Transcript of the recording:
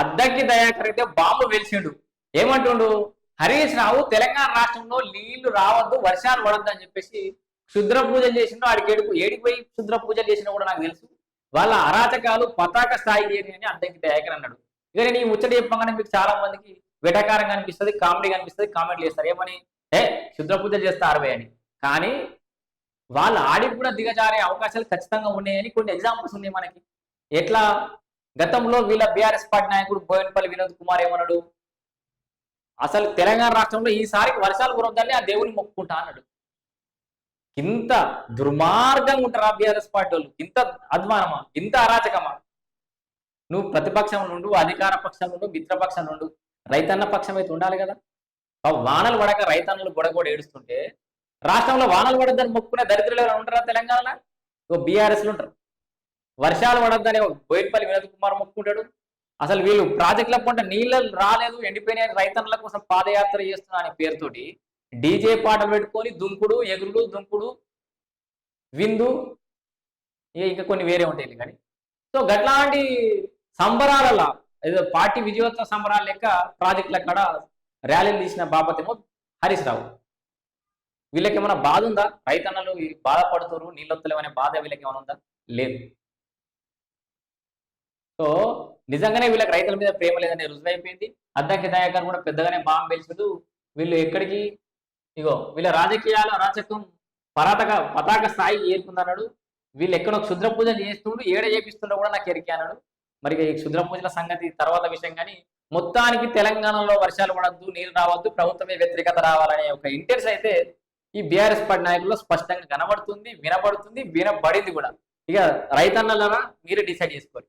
అద్దంకి దయాకర్ అయితే బాంబు వెలిసిండు. ఏమంటుండు? హరీష్ రావు తెలంగాణ రాష్ట్రంలో నీళ్లు రావద్దు, వర్షాలు పడద్దు అని చెప్పేసి క్షుద్ర పూజలు చేసిండు. ఆడికి ఏడికి పోయి క్షుద్ర పూజలు చేసినా కూడా నాకు తెలుసు. వాళ్ళ అరాచకాలు పతాక స్థాయి ఏరి అని అద్దంకి దయాకర్ అన్నాడు. ఇక నేను ఈ ముచ్చట చెప్పగానే మీకు చాలా మందికి వెటకారంగా అనిపిస్తుంది, కామెడీగా అనిపిస్తుంది, కామెంట్లు చేస్తారు. ఏమని? క్షుద్ర పూజలు చేస్తా 60 అని. కానీ వాళ్ళ ఆడికి కూడా దిగజారే అవకాశాలు ఖచ్చితంగా ఉన్నాయని కొన్ని ఎగ్జాంపుల్స్ ఉన్నాయి మనకి. ఎట్లా? గతంలో వీళ్ళ బీఆర్ఎస్ పార్టీ నాయకుడు బోయినపల్లి వినోద్ కుమార్ ఏమన్నాడు? అసలు తెలంగాణ రాష్ట్రంలో ఈసారికి వర్షాలు కురవద్దని ఆ దేవుని మొక్కుకుంటా అన్నాడు. ఇంత దుర్మార్గంగా ఉంటారా బీఆర్ఎస్ పార్టీ వాళ్ళు? ఇంత అధ్వానమా, ఇంత అరాచకమా? నువ్వు ప్రతిపక్షం నుండు, అధికార పక్షం నుండు, మిత్రపక్షం నుండు, రైతన్న పక్షం అయితే ఉండాలి కదా. వానలు పడక రైతన్నలు గొడగొడ ఏడుస్తుంటే రాష్ట్రంలో వానలు పడద్దని మొక్కుకునే దరిద్రులు ఎవరైనా ఉంటారా తెలంగాణలో? బీఆర్ఎస్లు ఉంటారు. వర్షాలు పడద్దని బోయినపల్లి వినోద్ కుమార్ మొక్కుకుంటాడు. అసలు వీళ్ళు ప్రాజెక్టుల పంట నీళ్ళు రాలేదు, ఎండిపోయిన రైతన్నుల కోసం పాదయాత్ర చేస్తున్నా అనే పేరుతోటి డీజే పాటలు పెట్టుకొని దుంకుడు, ఎగురుడు, దుంకుడు, విందు, ఇంకా కొన్ని వేరే ఉంటాయి కానీ. సో గట్లాంటి సంబరాలలో ఏదో పార్టీ విజయోత్సవ సంబరాలు లెక్క ప్రాజెక్టుల కాడ ర్యాలీలు తీసిన బాపతేమో హరీష్ రావు. వీళ్ళకి ఏమైనా బాధ ఉందా? రైతన్నలు బాధపడుతున్నారు, నీళ్ళొత్తలేమనే బాధ వీళ్ళకి ఏమైనా ఉందా? లేదు. సో నిజంగానే వీళ్ళకి రైతుల మీద ప్రేమ లేదని రుజువైపోయింది. అద్దంకి దయాకర్ కూడా పెద్దగానే బాంబు పేల్చుడు. వీళ్ళు ఎక్కడికి వీళ్ళ రాజకీయాల అరాచకం పతాక స్థాయి ఏరుకుందన్నాడు. వీళ్ళు ఎక్కడో క్షుద్ర పూజలు చేస్తుండ్రు, ఏడ చేపిస్తుండో కూడా నాకు ఎరికే అన్నాడు. మరి ఈ క్షుద్ర పూజల సంగతి తర్వాత విషయం. కానీ మొత్తానికి తెలంగాణలో వర్షాలు పడద్దు, నీరు రావద్దు, ప్రభుత్వమే వ్యతిరేకత రావాలనే ఒక ఇంటెన్స్ అయితే ఈ బీఆర్ఎస్ పార్టీ నాయకుల్లో స్పష్టంగా కనబడుతుంది, వినబడుతుంది, వినబడింది కూడా. ఇక రైతన్నలరా మీరే డిసైడ్ చేసుకోవాలి.